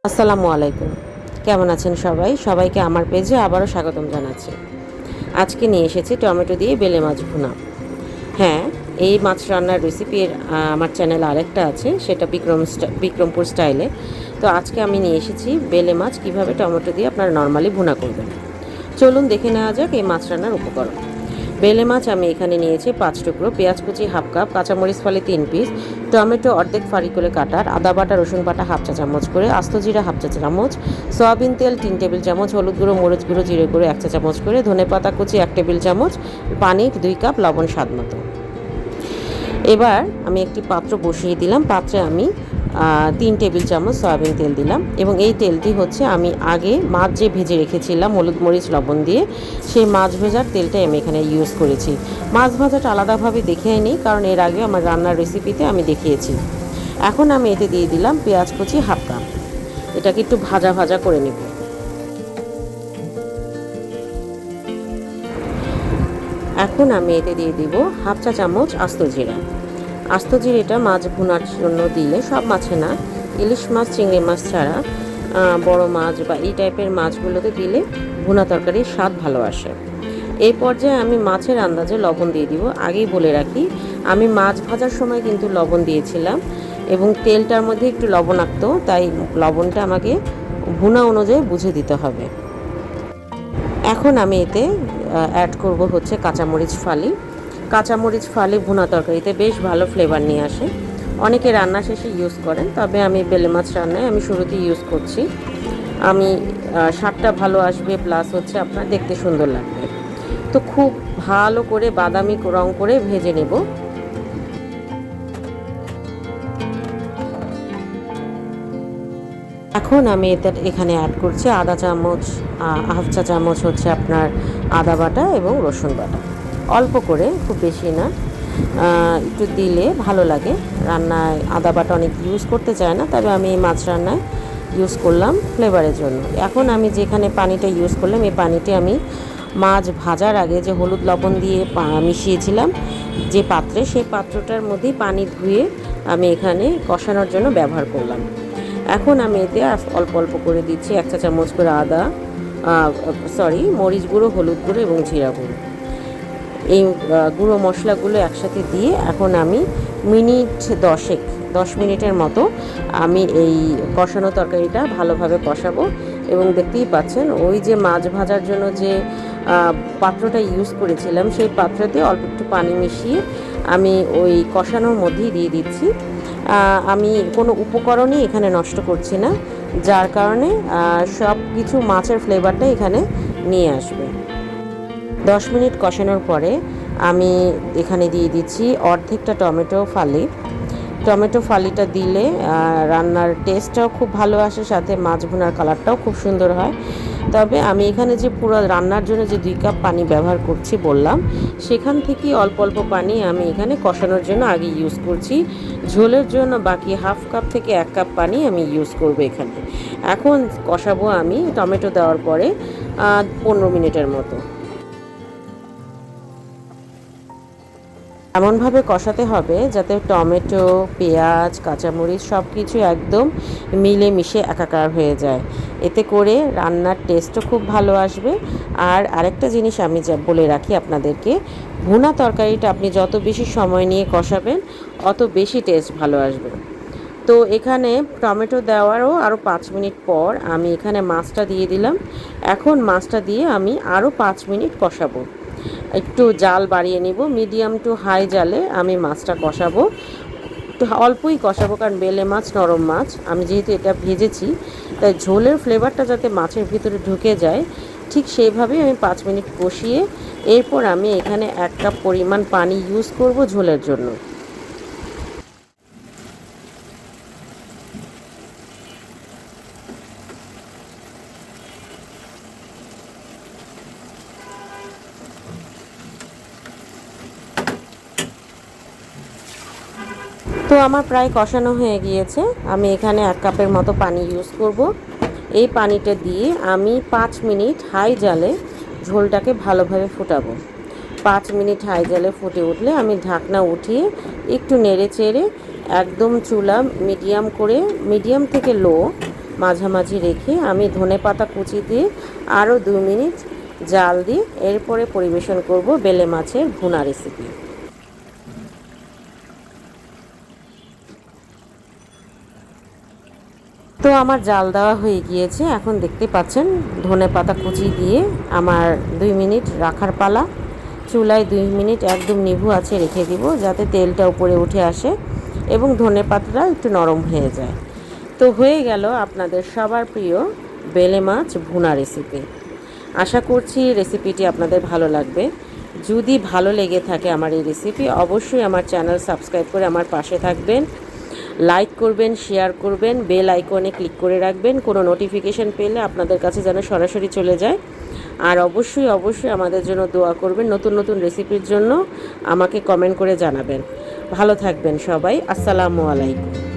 আসসালামু আলাইকুম। কেমন আছেন সবাই? সবাইকে আমার পেজে আবারও স্বাগতম জানাচ্ছি। আজকে নিয়ে এসেছি টমেটো দিয়ে বেলে মাছ ভুনা। হ্যাঁ, এই মাছ রান্নার রেসিপির আমার চ্যানেলে আরেকটা আছে, সেটা বিক্রমপুর স্টাইলে। তো আজকে আমি নিয়ে এসেছি বেলে মাছ কীভাবে টমেটো দিয়ে আপনারা নর্মালি ভুনা করবেন। চলুন দেখে নেওয়া যাক এই মাছ রান্নার উপকরণ। বেলে মাছ আমি এখানে নিয়েছি 5 টুকরো, পেঁয়াজ কুচি হাফ কাপ, কাঁচামরিচ ফালি 3 পিস, টমেটো অর্ধেক ফালি করে কাটার, আদা বাটা রসুন বাটা হাফ চা চামচ করে, আস্ত জিরা হাফ চা চামচ, সয়াবিন তেল 3 টেবিল চামচ, হলুদ গুঁড়ো মরিচ গুঁড়ো জিরে গুঁড়ো 1 চা চামচ করে, ধনেপাতা কুচি 1 টেবিল চামচ, পানি 2 কাপ, লবণ স্বাদ মতো। এবার আমি একটি পাত্র বসিয়ে দিলাম। পাত্রে আমি 3 টেবিল চামচ সয়াবিন তেল দিলাম এবং এই তেলটি হচ্ছে আমি আগে মাছ যে ভেজে রেখেছিলাম হলুদ মরিচ লবণ দিয়ে, সেই মাছ ভেজার তেলটাই আমি এখানে ইউজ করেছি। মাছ ভাজাটা আলাদাভাবে দেখিয়ে নিই, কারণ এর আগে আমার রান্নার রেসিপিতে আমি দেখিয়েছি। এখন আমি এতে দিয়ে দিলাম পেঁয়াজ কুচি হাফ কাপ। এটাকে একটু ভাজা ভাজা করে নেব। এখন আমি এতে দিয়ে দিব হাফ চা চামচ আস্ত জিরা। আস্ত জিরেটা মাছ ভুনার জন্য দিলে, সব মাছে না, ইলিশ মাছ চিংড়ি মাছ ছাড়া বড় মাছ বা এই টাইপের মাছগুলোতে দিলে ভুনা তরকারির স্বাদ ভালো আসে। এই পর্যায়ে আমি মাছের আন্দাজে লবণ দিয়ে দিব। আগেই বলে রাখি, আমি মাছ ভাজার সময় কিন্তু লবণ দিয়েছিলাম এবং তেলটার মধ্যে একটু লবণাক্ত, তাই লবণটা আমাকে ভুনা অনুযায়ী বুঝে দিতে হবে। এখন আমি এতে অ্যাড করব হচ্ছে কাঁচামরিচ ফালি। কাঁচামরিচ ফালি ভুনা তরকারিতে বেশ ভালো ফ্লেভার নিয়ে আসে। অনেকে রান্না শেষে ইউজ করেন, তবে আমি বেলে মাছ রান্নায় আমি শুরুতেই ইউজ করছি। আমি স্বাদটা ভালো আসবে, প্লাস হচ্ছে আপনার দেখতে সুন্দর লাগবে। তো খুব ভালো করে বাদামি রং করে ভেজে নেব। এখন আমি এখানে অ্যাড করছি আদা চামচ, হাফ চা চামচ হচ্ছে আপনার আদা বাটা এবং রসুন বাটা। অল্প করে, খুব বেশি না, একটু দিলে ভালো লাগে। রান্নায় আদা বাটা অনেক ইউজ করতে চায় না, তবে আমি মাছ রান্নায় ইউজ করলাম ফ্লেভারের জন্য। এখন আমি যেখানে পানিটা ইউজ করলাম, এই পানিটি আমি মাছ ভাজার আগে যে হলুদ লবণ দিয়ে মিশিয়েছিলাম যে পাত্রে, সেই পাত্রটার মধ্যেই পানি ধুয়ে আমি এখানে কষানোর জন্য ব্যবহার করলাম। এখন আমি এতে অল্প অল্প করে দিচ্ছি 1 চা চামচ করে মরিচ গুঁড়ো, হলুদ গুঁড়ো এবং জিরা গুঁড়ো। এই গুঁড়ো মশলাগুলো একসাথে দিয়ে এখন আমি 10 মিনিটের মতো আমি এই কষানো তরকারিটা ভালোভাবে কষাবো। এবং দেখতেই পাচ্ছেন, ওই যে মাছ ভাজার জন্য যে পাত্রটা ইউজ করেছিলাম, সেই পাত্রতে অল্প একটু পানি মিশিয়ে আমি ওই কষানোর মধ্যেই দিয়ে দিচ্ছি। আমি কোনো উপকরণই এখানে নষ্ট করছি না, যার কারণে সব কিছু মাছের ফ্লেভারটা এখানে নিয়ে আসবে। 10 মিনিট কষানোর পরে আমি এখানে দিয়ে দিচ্ছি অর্ধেকটা টমেটো ফালিটা দিলে রান্নার টেস্টটাও খুব ভালো আসে, সাথে মাছ ভুনার কালারটাও খুব সুন্দর হয়। তবে আমি এখানে যে পুরো রান্নার জন্য যে 2 কাপ পানি ব্যবহার করছি বললাম, সেখান থেকেই অল্প অল্প পানি আমি এখানে কষানোর জন্য আগে ইউজ করছি। ঝোলের জন্য বাকি হাফ কাপ থেকে 1 কাপ পানি আমি ইউজ করব এখানে। এখন কষাবো আমি টমেটো দেওয়ার পরে 15 মিনিটের মতো। এমনভাবে কষাতে হবে যাতে টমেটো, পেঁয়াজ, কাঁচামরিচ সব কিছু একদম মিলেমিশে একাকার হয়ে যায়। এতে করে রান্নার টেস্টও খুব ভালো আসবে। আর আরেকটা জিনিস আমি বলে রাখি আপনাদেরকে, ভুনা তরকারিটা আপনি যত বেশি সময় নিয়ে কষাবেন, অত বেশি টেস্ট ভালো আসবে। তো এখানে টমেটো দেওয়ারও আরও 5 মিনিট পর আমি এখানে মাছটা দিয়ে দিলাম। এখন মাছটা দিয়ে আমি আরও 5 মিনিট কষাবো। একটু জাল বাড়িয়ে নিব, মিডিয়াম টু হাই জালে আমি মাছটা কষাবো। একটু অল্পই কষাবো, কারণ বেলে মাছ নরম মাছ, আমি যেহেতু এটা ভেজেছি, তাই ঝোলের ফ্লেভারটা যাতে মাছের ভিতরে ঢুকে যায়, ঠিক সেইভাবেই আমি 5 মিনিট কষিয়ে এরপর আমি এখানে 1 কাপ পরিমাণ পানি ইউজ করব ঝোলের জন্য। তো আমার প্রায় কষানো হয়ে গিয়েছে। আমি এখানে 1 কাপের মতো পানি ইউজ করব। এই পানিটা দিয়ে আমি 5 মিনিট হাই জালে ঝোলটাকে ভালোভাবে ফুটাবো। 5 মিনিট হাই জালে ফুটে উঠলে আমি ঢাকনা উঠিয়ে একটু নেড়ে চেড়ে একদম চুলা মিডিয়াম থেকে লো মাঝামাঝি রেখে আমি ধনেপাতা কুচি দিয়ে আরও 2 মিনিট জাল দিয়ে এরপরে পরিবেশন করব বেলে মাছের ভুনা রেসিপি। তো আমার জাল দেওয়া হয়ে গিয়েছে। এখন দেখতে পাচ্ছেন ধনেপাতা কুচি দিয়ে আমার 2 মিনিট রাখার পালা। চুলায় 2 মিনিট একদম নিভু আঁচে রেখে দিব যাতে তেলটা উপরে উঠে আসে এবং ধনেপাতাটা একটু নরম হয়ে যায়। তো হয়ে গেল আপনাদের সবার প্রিয় বেলে মাছ ভুনা রেসিপি। আশা করছি রেসিপিটি আপনাদের ভালো লাগবে। যদি ভালো লেগে থাকে আমার এই রেসিপি, অবশ্যই আমার চ্যানেল সাবস্ক্রাইব করে আমার পাশে থাকবেন, লাইক করবেন, শেয়ার করবেন, বেল আইকনে ক্লিক করে রাখবেন কোনো নোটিফিকেশান পেলে আপনাদের কাছে যেন সরাসরি চলে যায়। আর অবশ্যই অবশ্যই আমাদের জন্য দোয়া করবেন। নতুন নতুন রেসিপির জন্য আমাকে কমেন্ট করে জানাবেন। ভালো থাকবেন সবাই। আসসালামু আলাইকুম।